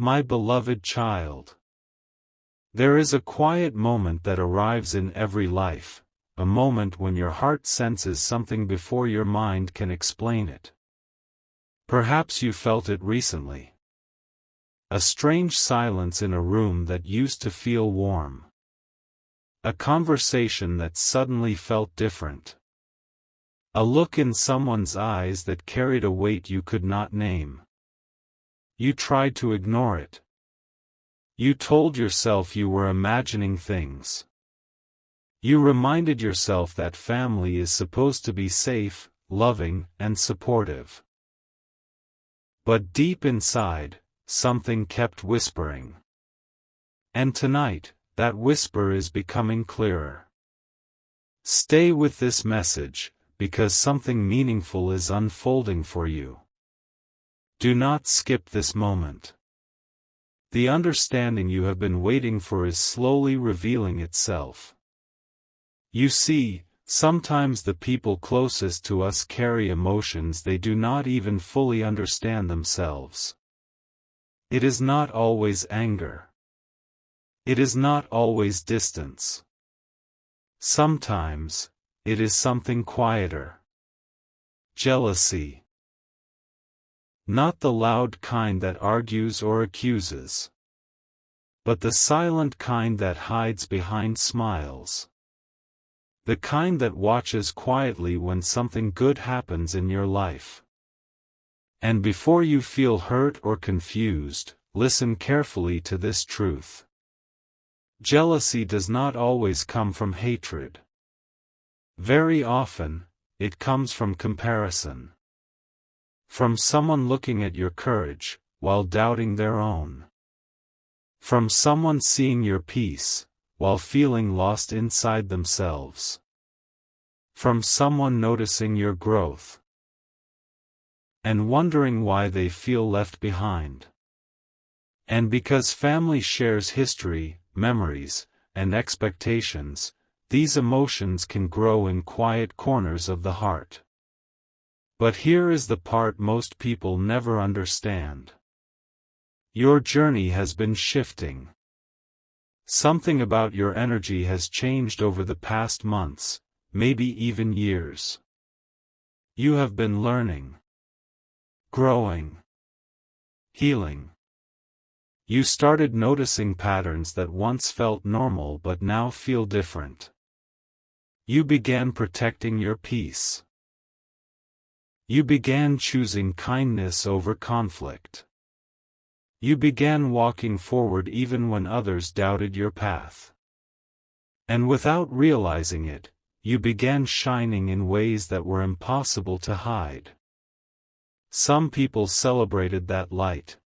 My beloved child. There is a quiet moment that arrives in every life, a moment when your heart senses something before your mind can explain it. Perhaps you felt it recently. A strange silence in a room that used to feel warm. A conversation that suddenly felt different. A look in someone's eyes that carried a weight you could not name. You tried to ignore it. You told yourself you were imagining things. You reminded yourself that family is supposed to be safe, loving, and supportive. But deep inside, something kept whispering. And tonight, that whisper is becoming clearer. Stay with this message, because something meaningful is unfolding for you. Do not skip this moment. The understanding you have been waiting for is slowly revealing itself. You see, sometimes the people closest to us carry emotions they do not even fully understand themselves. It is not always anger. It is not always distance. Sometimes, it is something quieter. Jealousy. Not the loud kind that argues or accuses, but the silent kind that hides behind smiles. The kind that watches quietly when something good happens in your life. And before you feel hurt or confused, listen carefully to this truth. Jealousy does not always come from hatred. Very often, it comes from comparison. From someone looking at your courage, while doubting their own. From someone seeing your peace, while feeling lost inside themselves. From someone noticing your growth, and wondering why they feel left behind. And because family shares history, memories, and expectations, these emotions can grow in quiet corners of the heart. But here is the part most people never understand. Your journey has been shifting. Something about your energy has changed over the past months, maybe even years. You have been learning, growing, healing. You started noticing patterns that once felt normal but now feel different. You began protecting your peace. You began choosing kindness over conflict. You began walking forward even when others doubted your path. And without realizing it, you began shining in ways that were impossible to hide. Some people celebrated that light.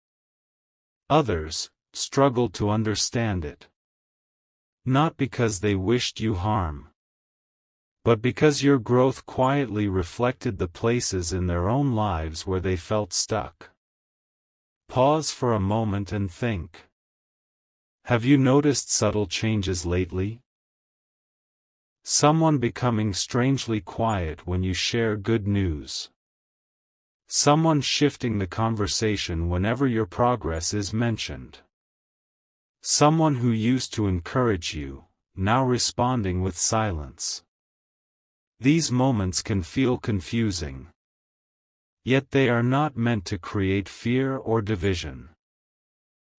Others struggled to understand it. Not because they wished you harm, but because your growth quietly reflected the places in their own lives where they felt stuck. Pause for a moment and think. Have you noticed subtle changes lately? Someone becoming strangely quiet when you share good news. Someone shifting the conversation whenever your progress is mentioned. Someone who used to encourage you, now responding with silence. These moments can feel confusing. Yet they are not meant to create fear or division.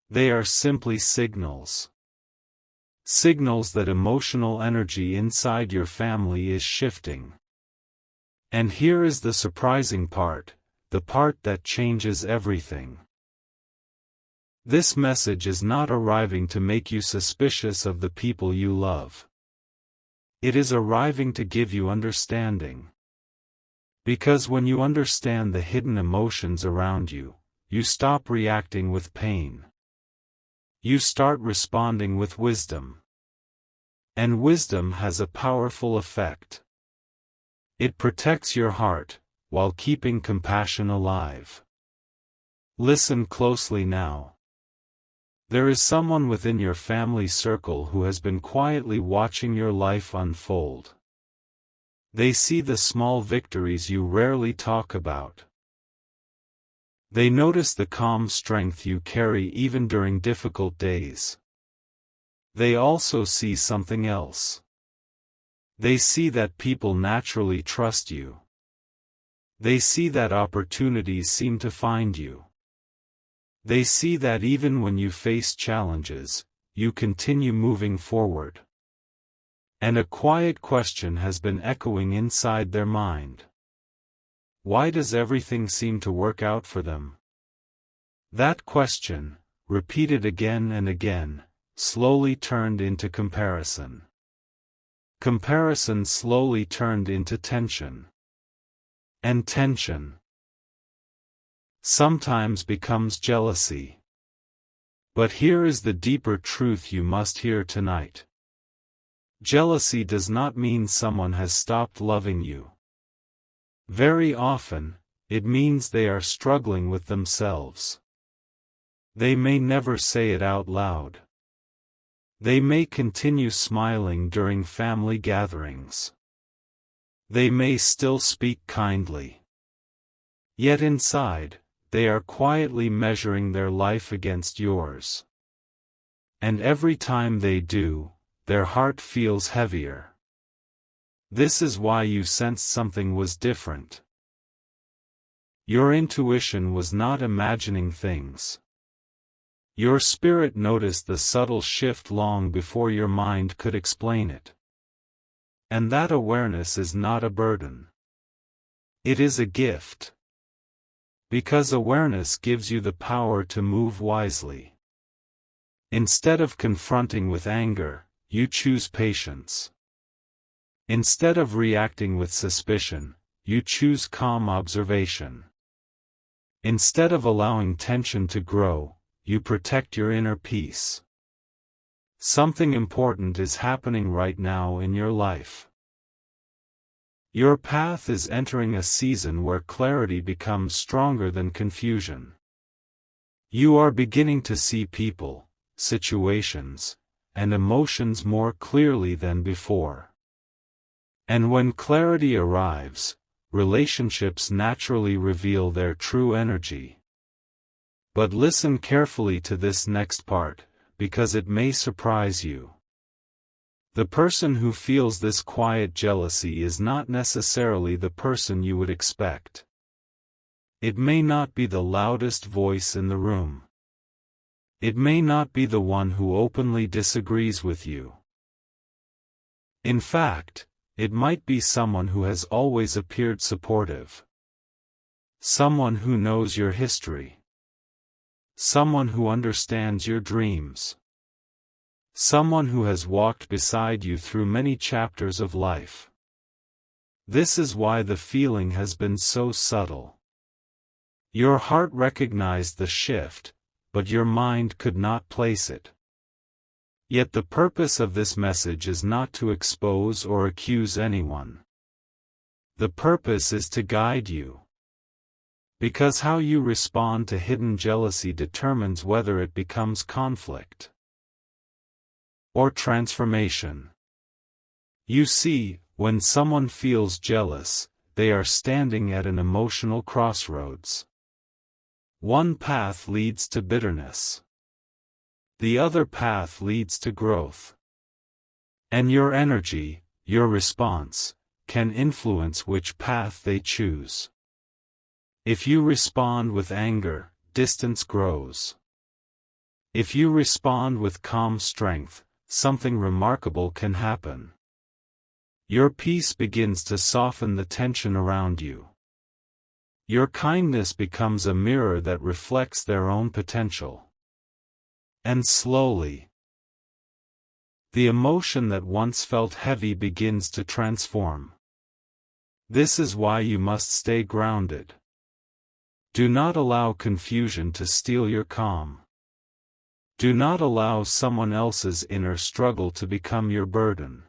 They are simply signals. Signals that emotional energy inside your family is shifting. And here is the surprising part, the part that changes everything. This message is not arriving to make you suspicious of the people you love. It is arriving to give you understanding. Because when you understand the hidden emotions around you, you stop reacting with pain. You start responding with wisdom. And wisdom has a powerful effect. It protects your heart, while keeping compassion alive. Listen closely now. There is someone within your family circle who has been quietly watching your life unfold. They see the small victories you rarely talk about. They notice the calm strength you carry even during difficult days. They also see something else. They see that people naturally trust you. They see that opportunities seem to find you. They see that even when you face challenges, you continue moving forward. And a quiet question has been echoing inside their mind. Why does everything seem to work out for them? That question, repeated again and again, slowly turned into comparison. Comparison slowly turned into tension. And tension sometimes becomes jealousy. But here is the deeper truth you must hear tonight. Jealousy does not mean someone has stopped loving you. Very often, it means they are struggling with themselves. They may never say it out loud. They may continue smiling during family gatherings. They may still speak kindly. Yet inside, they are quietly measuring their life against yours. And every time they do, their heart feels heavier. This is why you sensed something was different. Your intuition was not imagining things. Your spirit noticed the subtle shift long before your mind could explain it. And that awareness is not a burden. It is a gift. Because awareness gives you the power to move wisely. Instead of confronting with anger, you choose patience. Instead of reacting with suspicion, you choose calm observation. Instead of allowing tension to grow, you protect your inner peace. Something important is happening right now in your life. Your path is entering a season where clarity becomes stronger than confusion. You are beginning to see people, situations, and emotions more clearly than before. And when clarity arrives, relationships naturally reveal their true energy. But listen carefully to this next part, because it may surprise you. The person who feels this quiet jealousy is not necessarily the person you would expect. It may not be the loudest voice in the room. It may not be the one who openly disagrees with you. In fact, it might be someone who has always appeared supportive. Someone who knows your history. Someone who understands your dreams. Someone who has walked beside you through many chapters of life. This is why the feeling has been so subtle. Your heart recognized the shift, but your mind could not place it. Yet the purpose of this message is not to expose or accuse anyone. The purpose is to guide you. Because how you respond to hidden jealousy determines whether it becomes conflict or transformation. You see, when someone feels jealous, they are standing at an emotional crossroads. One path leads to bitterness. The other path leads to growth. And your energy, your response, can influence which path they choose. If you respond with anger, distance grows. If you respond with calm strength, something remarkable can happen. Your peace begins to soften the tension around you. Your kindness becomes a mirror that reflects their own potential. And slowly, the emotion that once felt heavy begins to transform. This is why you must stay grounded. Do not allow confusion to steal your calm. Do not allow someone else's inner struggle to become your burden.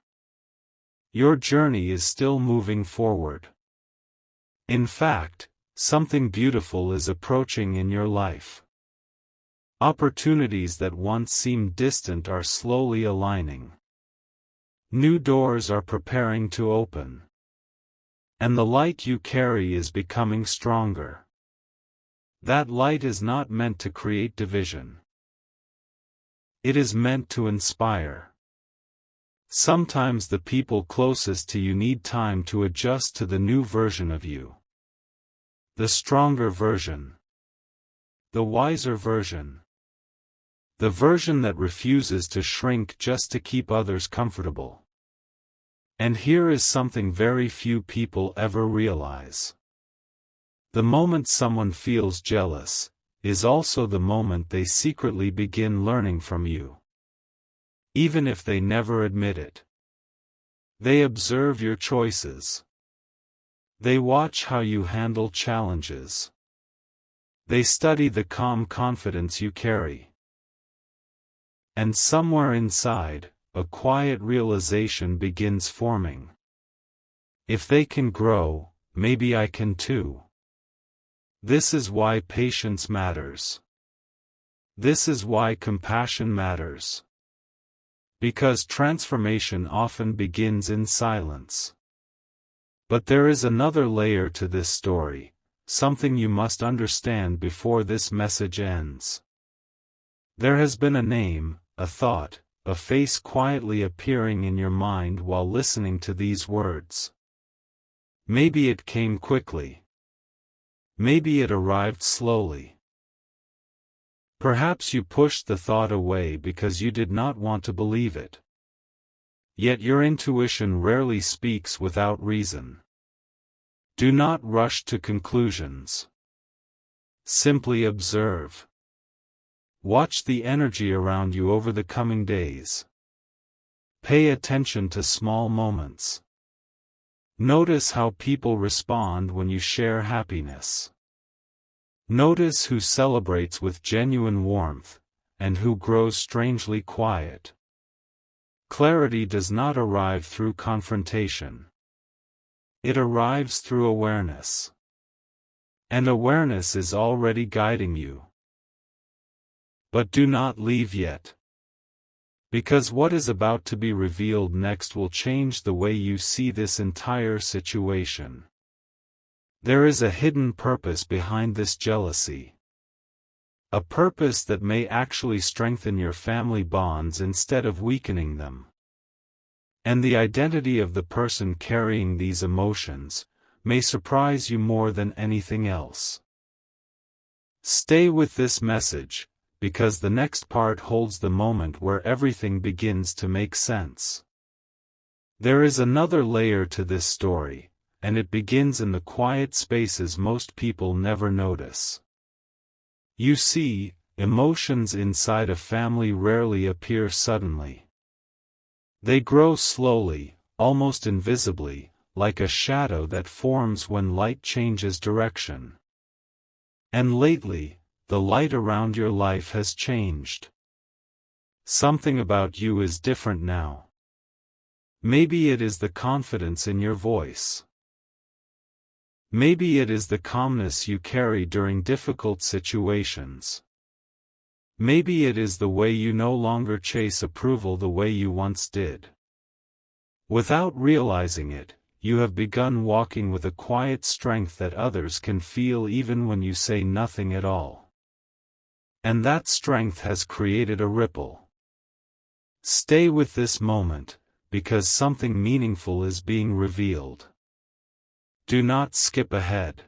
Your journey is still moving forward. In fact, something beautiful is approaching in your life. Opportunities that once seemed distant are slowly aligning. New doors are preparing to open. And the light you carry is becoming stronger. That light is not meant to create division. It is meant to inspire. Sometimes the people closest to you need time to adjust to the new version of you. The stronger version. The wiser version. The version that refuses to shrink just to keep others comfortable. And here is something very few people ever realize. The moment someone feels jealous is also the moment they secretly begin learning from you. Even if they never admit it. They observe your choices. They watch how you handle challenges. They study the calm confidence you carry. And somewhere inside, a quiet realization begins forming. If they can grow, maybe I can too. This is why patience matters. This is why compassion matters. Because transformation often begins in silence. But there is another layer to this story, something you must understand before this message ends. There has been a name, a thought, a face quietly appearing in your mind while listening to these words. Maybe it came quickly. Maybe it arrived slowly. Perhaps you pushed the thought away because you did not want to believe it. Yet your intuition rarely speaks without reason. Do not rush to conclusions. Simply observe. Watch the energy around you over the coming days. Pay attention to small moments. Notice how people respond when you share happiness. Notice who celebrates with genuine warmth, and who grows strangely quiet. Clarity does not arrive through confrontation. It arrives through awareness. And awareness is already guiding you. But do not leave yet. Because what is about to be revealed next will change the way you see this entire situation. There is a hidden purpose behind this jealousy. A purpose that may actually strengthen your family bonds instead of weakening them. And the identity of the person carrying these emotions may surprise you more than anything else. Stay with this message, because the next part holds the moment where everything begins to make sense. There is another layer to this story, and it begins in the quiet spaces most people never notice. You see, emotions inside a family rarely appear suddenly. They grow slowly, almost invisibly, like a shadow that forms when light changes direction. And lately, the light around your life has changed. Something about you is different now. Maybe it is the confidence in your voice. Maybe it is the calmness you carry during difficult situations. Maybe it is the way you no longer chase approval the way you once did. Without realizing it, you have begun walking with a quiet strength that others can feel even when you say nothing at all. And that strength has created a ripple. Stay with this moment, because something meaningful is being revealed. Do not skip ahead.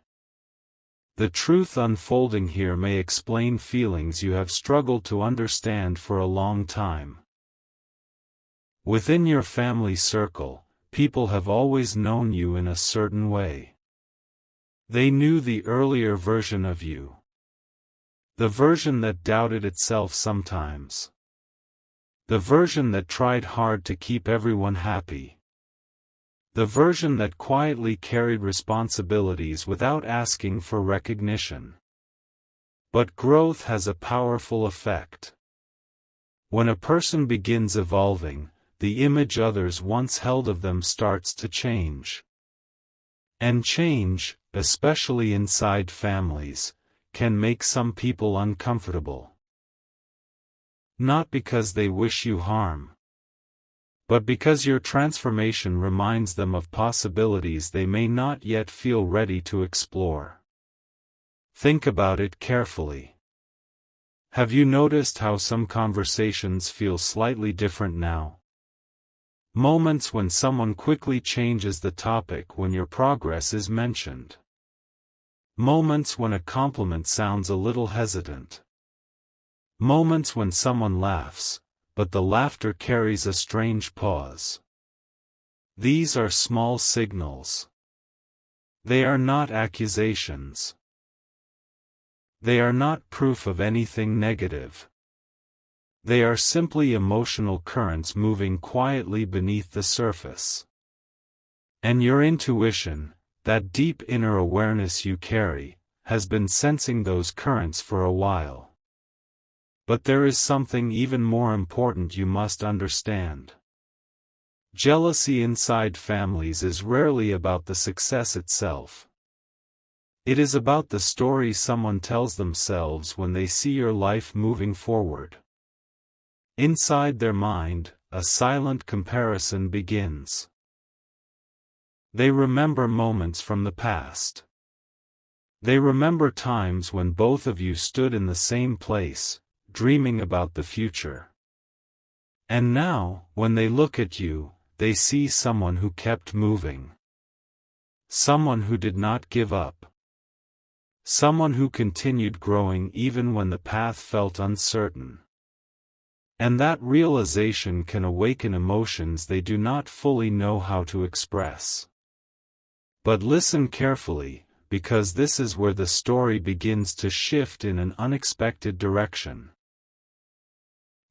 The truth unfolding here may explain feelings you have struggled to understand for a long time. Within your family circle, people have always known you in a certain way. They knew the earlier version of you. The version that doubted itself sometimes. The version that tried hard to keep everyone happy. The version that quietly carried responsibilities without asking for recognition. But growth has a powerful effect. When a person begins evolving, the image others once held of them starts to change. And change, especially inside families, can make some people uncomfortable. Not because they wish you harm, but because your transformation reminds them of possibilities they may not yet feel ready to explore. Think about it carefully. Have you noticed how some conversations feel slightly different now? Moments when someone quickly changes the topic when your progress is mentioned. Moments when a compliment sounds a little hesitant. Moments when someone laughs, but the laughter carries a strange pause. These are small signals. They are not accusations. They are not proof of anything negative. They are simply emotional currents moving quietly beneath the surface. And your intuition, that deep inner awareness you carry, has been sensing those currents for a while. But there is something even more important you must understand. Jealousy inside families is rarely about the success itself. It is about the story someone tells themselves when they see your life moving forward. Inside their mind, a silent comparison begins. They remember moments from the past. They remember times when both of you stood in the same place, dreaming about the future. And now, when they look at you, they see someone who kept moving. Someone who did not give up. Someone who continued growing even when the path felt uncertain. And that realization can awaken emotions they do not fully know how to express. But listen carefully, because this is where the story begins to shift in an unexpected direction.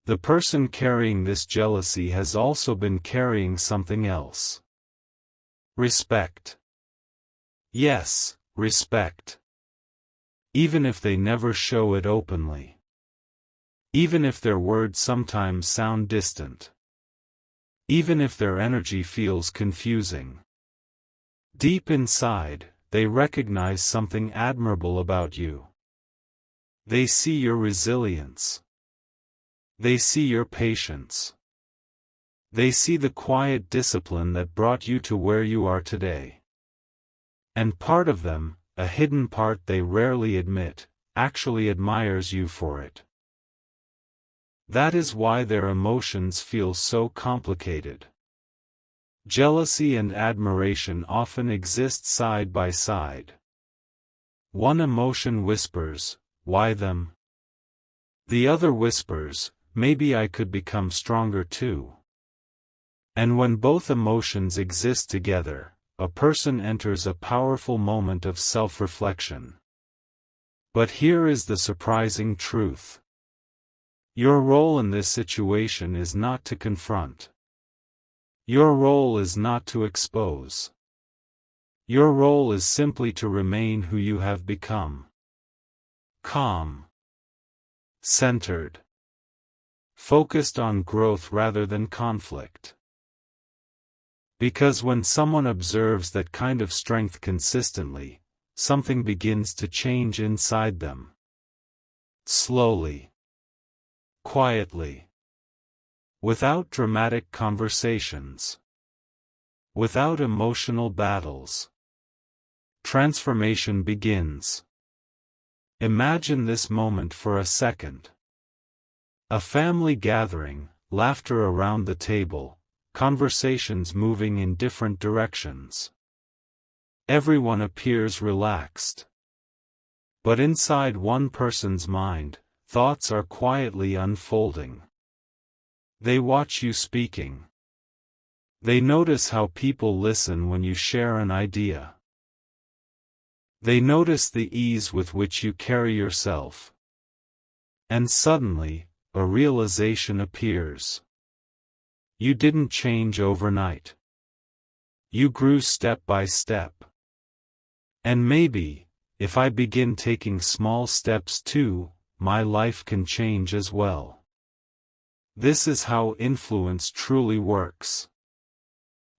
The person carrying this jealousy has also been carrying something else. Respect. Yes, respect. Even if they never show it openly. Even if their words sometimes sound distant. Even if their energy feels confusing. Deep inside, they recognize something admirable about you. They see your resilience. They see your patience. They see the quiet discipline that brought you to where you are today. And part of them, a hidden part they rarely admit, actually admires you for it. That is why their emotions feel so complicated. Jealousy and admiration often exist side by side. One emotion whispers, "Why them?" The other whispers, "Maybe I could become stronger too." And when both emotions exist together, a person enters a powerful moment of self-reflection. But here is the surprising truth. Your role in this situation is not to confront. Your role is not to expose. Your role is simply to remain who you have become. Calm. Centered. Focused on growth rather than conflict. Because when someone observes that kind of strength consistently, something begins to change inside them. Slowly. Quietly. Without dramatic conversations. Without emotional battles. Transformation begins. Imagine this moment for a second. A family gathering, laughter around the table, conversations moving in different directions. Everyone appears relaxed. But inside one person's mind, thoughts are quietly unfolding. They watch you speaking. They notice how people listen when you share an idea. They notice the ease with which you carry yourself. And suddenly, a realization appears. You didn't change overnight. You grew step by step. And maybe, if I begin taking small steps too, my life can change as well. This is how influence truly works.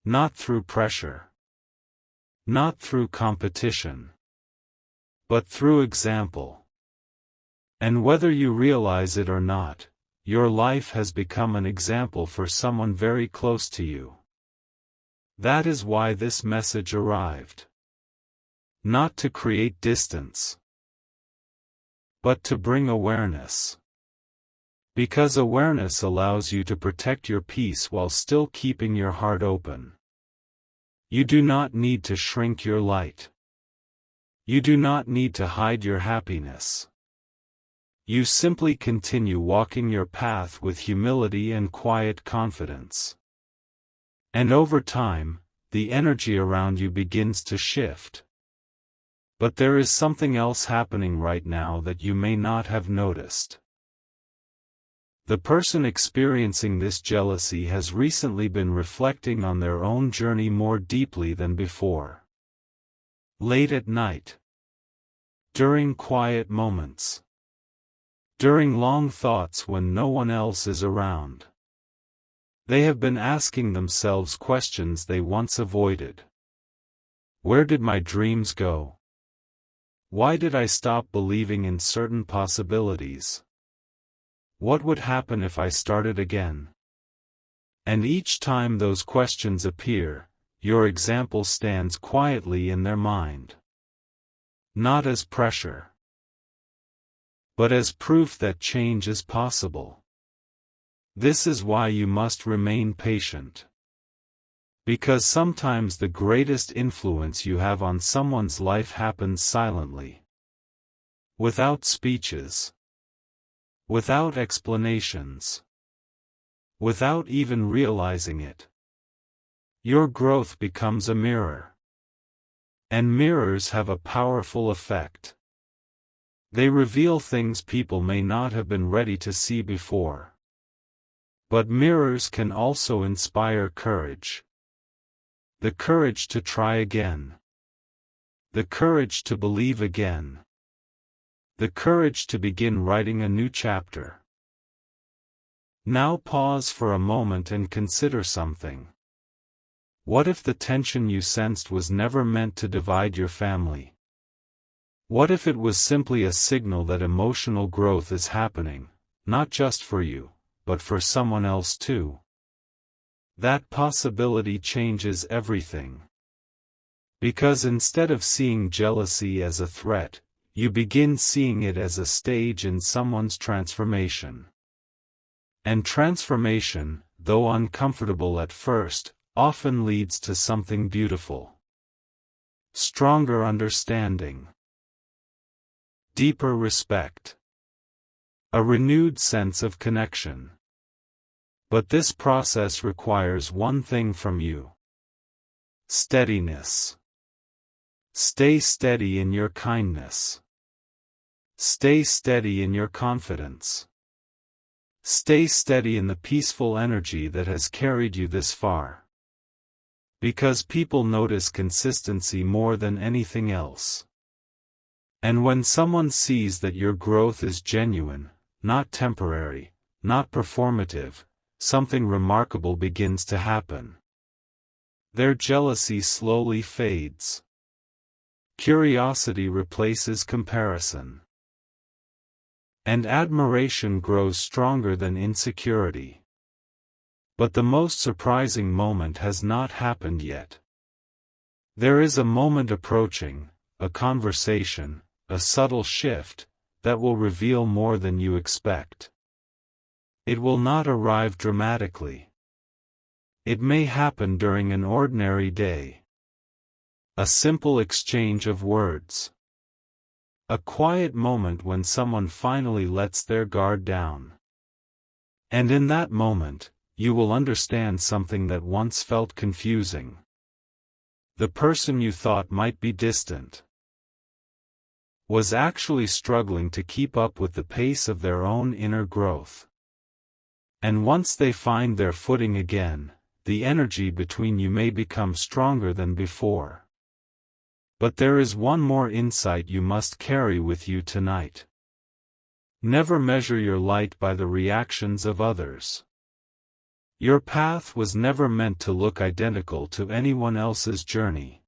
Not through pressure. Not through competition. But through example. And whether you realize it or not, your life has become an example for someone very close to you. That is why this message arrived. Not to create distance. but to bring awareness. Because awareness allows you to protect your peace while still keeping your heart open. You do not need to shrink your light. You do not need to hide your happiness. You simply continue walking your path with humility and quiet confidence. And over time, the energy around you begins to shift. But there is something else happening right now that you may not have noticed. The person experiencing this jealousy has recently been reflecting on their own journey more deeply than before. Late at night. During quiet moments. During long thoughts when no one else is around. They have been asking themselves questions they once avoided. Where did my dreams go? Why did I stop believing in certain possibilities? What would happen if I started again? And each time those questions appear, your example stands quietly in their mind. Not as pressure, but as proof that change is possible. This is why you must remain patient. Because sometimes the greatest influence you have on someone's life happens silently. Without speeches. Without explanations. Without even realizing it. Your growth becomes a mirror. And mirrors have a powerful effect. They reveal things people may not have been ready to see before. But mirrors can also inspire courage. The courage to try again. The courage to believe again. The courage to begin writing a new chapter. Now pause for a moment and consider something. What if the tension you sensed was never meant to divide your family? What if it was simply a signal that emotional growth is happening, not just for you, but for someone else too? That possibility changes everything. Because instead of seeing jealousy as a threat, you begin seeing it as a stage in someone's transformation. And transformation, though uncomfortable at first, often leads to something beautiful. Stronger understanding. Deeper respect. A renewed sense of connection. But this process requires one thing from you. Steadiness. Stay steady in your kindness. Stay steady in your confidence. Stay steady in the peaceful energy that has carried you this far. Because people notice consistency more than anything else. And when someone sees that your growth is genuine, not temporary, not performative, something remarkable begins to happen. Their jealousy slowly fades. Curiosity replaces comparison. And admiration grows stronger than insecurity. But the most surprising moment has not happened yet. There is a moment approaching, a conversation, a subtle shift, that will reveal more than you expect. It will not arrive dramatically. It may happen during an ordinary day. A simple exchange of words. A quiet moment when someone finally lets their guard down. And in that moment, you will understand something that once felt confusing. The person you thought might be distant was actually struggling to keep up with the pace of their own inner growth. And once they find their footing again, the energy between you may become stronger than before. But there is one more insight you must carry with you tonight. Never measure your light by the reactions of others. Your path was never meant to look identical to anyone else's journey.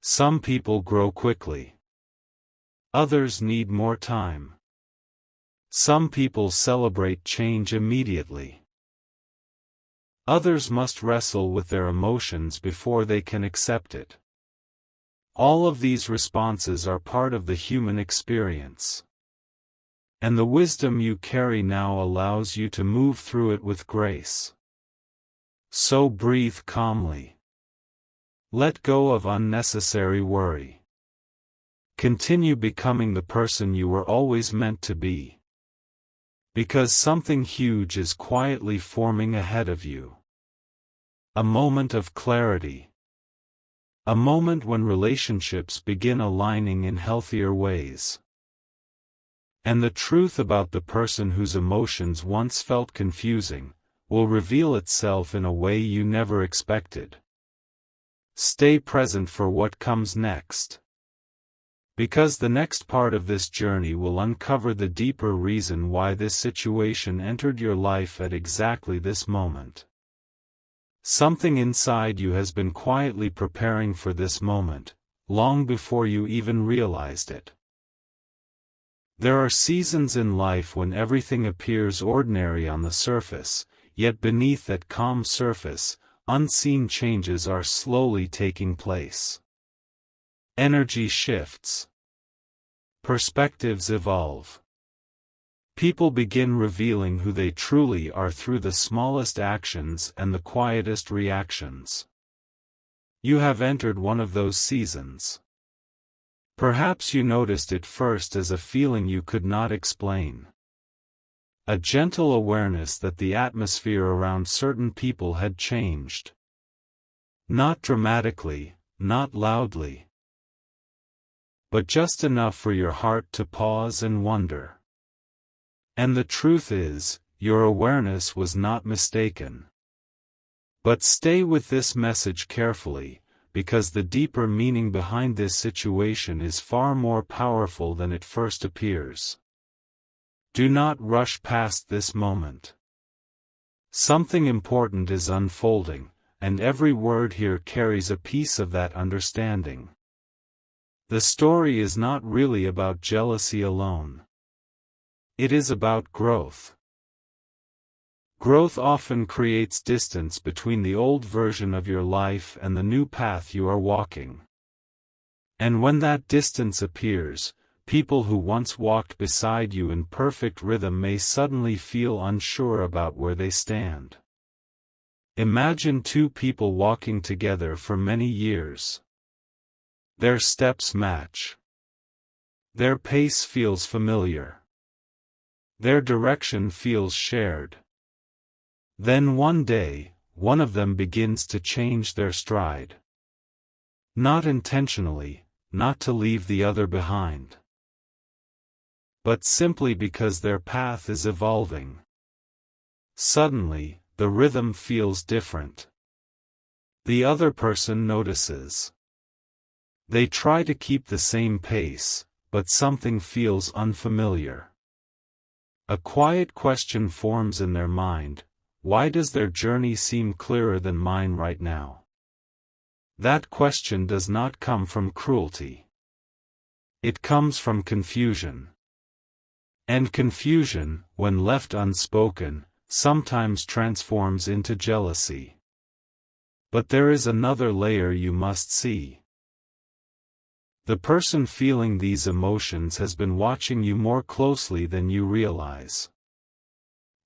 Some people grow quickly. Others need more time. Some people celebrate change immediately. Others must wrestle with their emotions before they can accept it. All of these responses are part of the human experience. And the wisdom you carry now allows you to move through it with grace. So breathe calmly. Let go of unnecessary worry. Continue becoming the person you were always meant to be. Because something huge is quietly forming ahead of you. A moment of clarity. A moment when relationships begin aligning in healthier ways. And the truth about the person whose emotions once felt confusing will reveal itself in a way you never expected. Stay present for what comes next. Because the next part of this journey will uncover the deeper reason why this situation entered your life at exactly this moment. Something inside you has been quietly preparing for this moment, long before you even realized it. There are seasons in life when everything appears ordinary on the surface, yet beneath that calm surface, unseen changes are slowly taking place. Energy shifts. Perspectives evolve. People begin revealing who they truly are through the smallest actions and the quietest reactions. You have entered one of those seasons. Perhaps you noticed it first as a feeling you could not explain. A gentle awareness that the atmosphere around certain people had changed. Not dramatically, not loudly, but just enough for your heart to pause and wonder. And the truth is, your awareness was not mistaken. But stay with this message carefully, because the deeper meaning behind this situation is far more powerful than it first appears. Do not rush past this moment. Something important is unfolding, and every word here carries a piece of that understanding. The story is not really about jealousy alone. It is about growth. Growth often creates distance between the old version of your life and the new path you are walking. And when that distance appears, people who once walked beside you in perfect rhythm may suddenly feel unsure about where they stand. Imagine two people walking together for many years. Their steps match. Their pace feels familiar. Their direction feels shared. Then one day, one of them begins to change their stride. Not intentionally, not to leave the other behind, but simply because their path is evolving. Suddenly, the rhythm feels different. The other person notices. They try to keep the same pace, but something feels unfamiliar. A quiet question forms in their mind: why does their journey seem clearer than mine right now? That question does not come from cruelty. It comes from confusion. And confusion, when left unspoken, sometimes transforms into jealousy. But there is another layer you must see. The person feeling these emotions has been watching you more closely than you realize.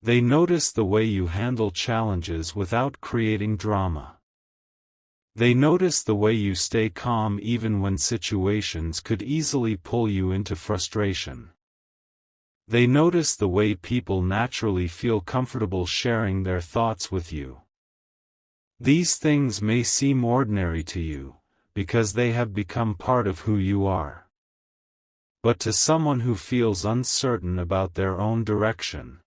They notice the way you handle challenges without creating drama. They notice the way you stay calm even when situations could easily pull you into frustration. They notice the way people naturally feel comfortable sharing their thoughts with you. These things may seem ordinary to you, because they have become part of who you are. But to someone who feels uncertain about their own direction,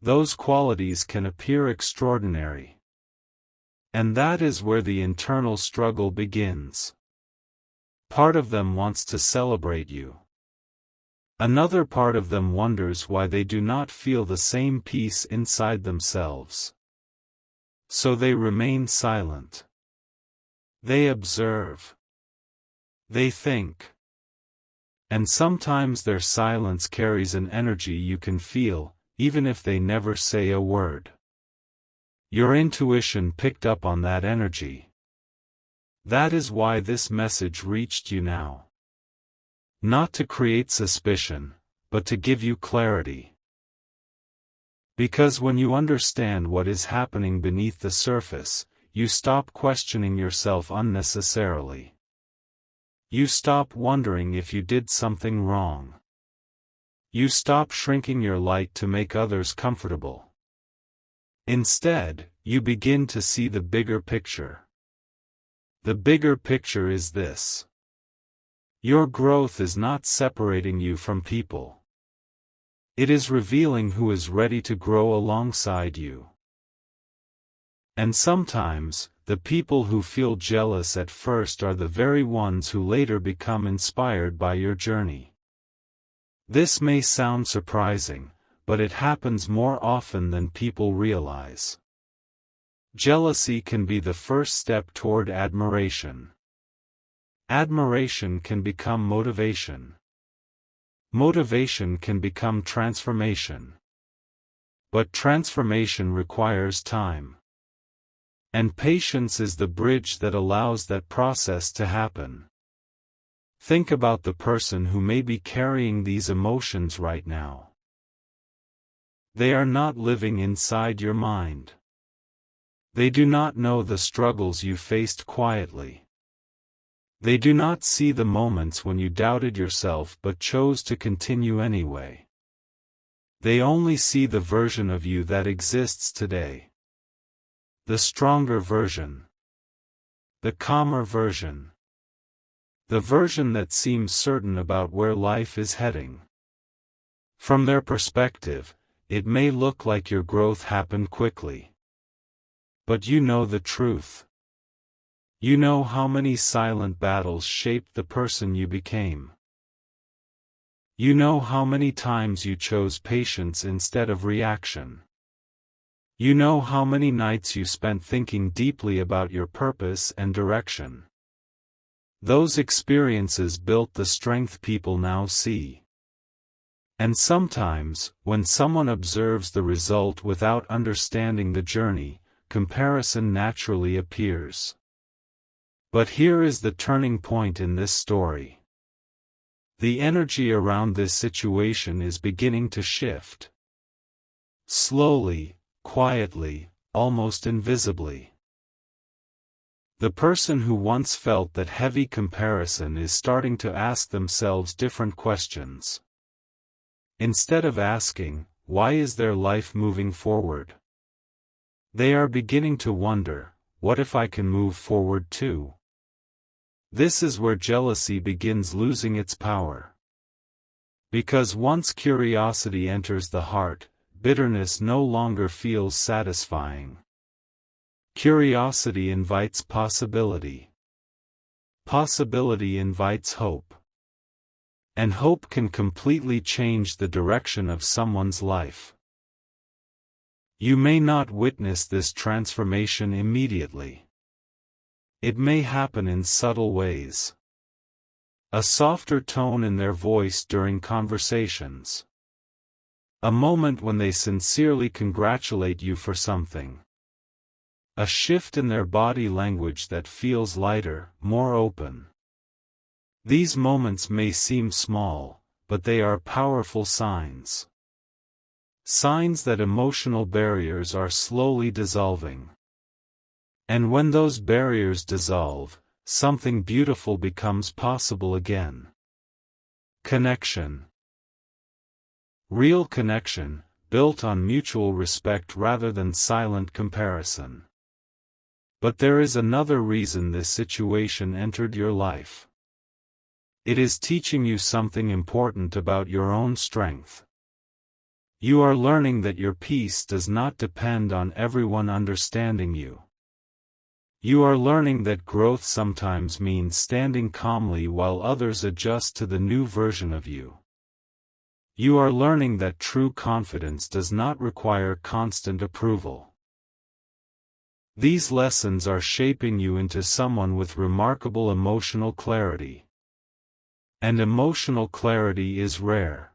those qualities can appear extraordinary. And that is where the internal struggle begins. Part of them wants to celebrate you. Another part of them wonders why they do not feel the same peace inside themselves. So they remain silent. They observe. They think. And sometimes their silence carries an energy you can feel, even if they never say a word. Your intuition picked up on that energy. That is why this message reached you now. Not to create suspicion, but to give you clarity. Because when you understand what is happening beneath the surface, you stop questioning yourself unnecessarily. You stop wondering if you did something wrong. You stop shrinking your light to make others comfortable. Instead, you begin to see the bigger picture. The bigger picture is this: your growth is not separating you from people. It is revealing who is ready to grow alongside you. And sometimes, the people who feel jealous at first are the very ones who later become inspired by your journey. This may sound surprising, but it happens more often than people realize. Jealousy can be the first step toward admiration. Admiration can become motivation. Motivation can become transformation. But transformation requires time. And patience is the bridge that allows that process to happen. Think about the person who may be carrying these emotions right now. They are not living inside your mind. They do not know the struggles you faced quietly. They do not see the moments when you doubted yourself but chose to continue anyway. They only see the version of you that exists today. The stronger version. The calmer version. The version that seems certain about where life is heading. From their perspective, it may look like your growth happened quickly. But you know the truth. You know how many silent battles shaped the person you became. You know how many times you chose patience instead of reaction. You know how many nights you spent thinking deeply about your purpose and direction. Those experiences built the strength people now see. And sometimes, when someone observes the result without understanding the journey, comparison naturally appears. But here is the turning point in this story. The energy around this situation is beginning to shift. Slowly, quietly, almost invisibly. The person who once felt that heavy comparison is starting to ask themselves different questions. Instead of asking, why is their life moving forward? They are beginning to wonder, what if I can move forward too? This is where jealousy begins losing its power. Because once curiosity enters the heart, bitterness no longer feels satisfying. Curiosity invites possibility. Possibility invites hope. And hope can completely change the direction of someone's life. You may not witness this transformation immediately. It may happen in subtle ways. A softer tone in their voice during conversations. A moment when they sincerely congratulate you for something. A shift in their body language that feels lighter, more open. These moments may seem small, but they are powerful signs. Signs that emotional barriers are slowly dissolving. And when those barriers dissolve, something beautiful becomes possible again. Connection. Real connection, built on mutual respect rather than silent comparison. But there is another reason this situation entered your life. It is teaching you something important about your own strength. You are learning that your peace does not depend on everyone understanding you. You are learning that growth sometimes means standing calmly while others adjust to the new version of you. You are learning that true confidence does not require constant approval. These lessons are shaping you into someone with remarkable emotional clarity. And emotional clarity is rare.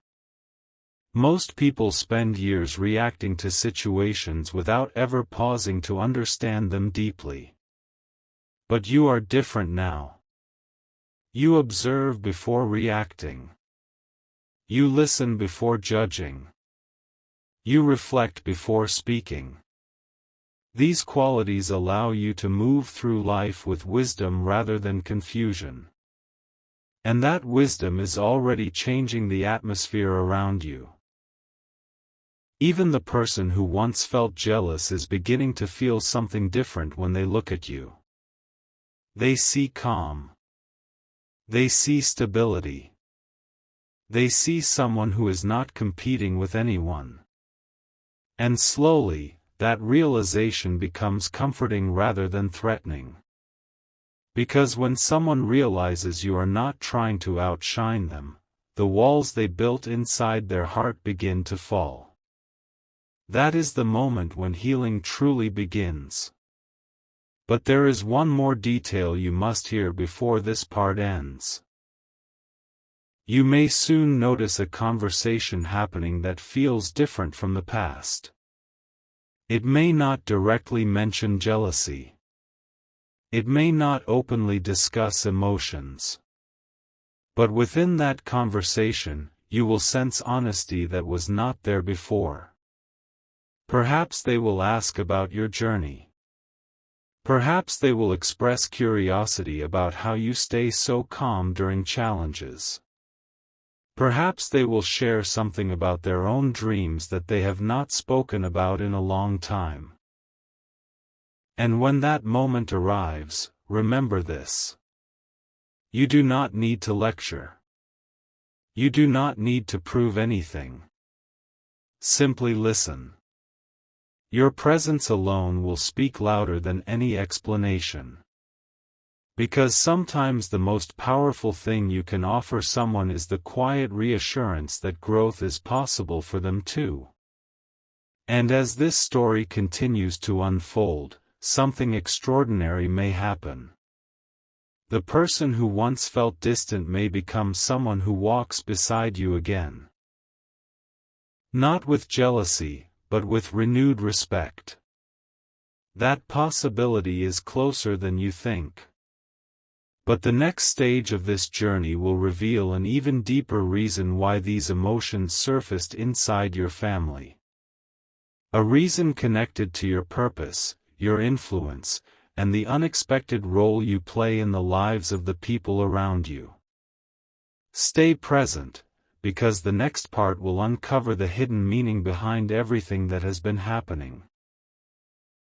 Most people spend years reacting to situations without ever pausing to understand them deeply. But you are different now. You observe before reacting. You listen before judging. You reflect before speaking. These qualities allow you to move through life with wisdom rather than confusion. And that wisdom is already changing the atmosphere around you. Even the person who once felt jealous is beginning to feel something different when they look at you. They see calm. They see stability. They see someone who is not competing with anyone. And slowly, that realization becomes comforting rather than threatening. Because when someone realizes you are not trying to outshine them, the walls they built inside their heart begin to fall. That is the moment when healing truly begins. But there is one more detail you must hear before this part ends. You may soon notice a conversation happening that feels different from the past. It may not directly mention jealousy. It may not openly discuss emotions. But within that conversation, you will sense honesty that was not there before. Perhaps they will ask about your journey. Perhaps they will express curiosity about how you stay so calm during challenges. Perhaps they will share something about their own dreams that they have not spoken about in a long time. And when that moment arrives, remember this. You do not need to lecture. You do not need to prove anything. Simply listen. Your presence alone will speak louder than any explanation. Because sometimes the most powerful thing you can offer someone is the quiet reassurance that growth is possible for them too. And as this story continues to unfold, something extraordinary may happen. The person who once felt distant may become someone who walks beside you again. Not with jealousy, but with renewed respect. That possibility is closer than you think. But the next stage of this journey will reveal an even deeper reason why these emotions surfaced inside your family. A reason connected to your purpose, your influence, and the unexpected role you play in the lives of the people around you. Stay present, because the next part will uncover the hidden meaning behind everything that has been happening.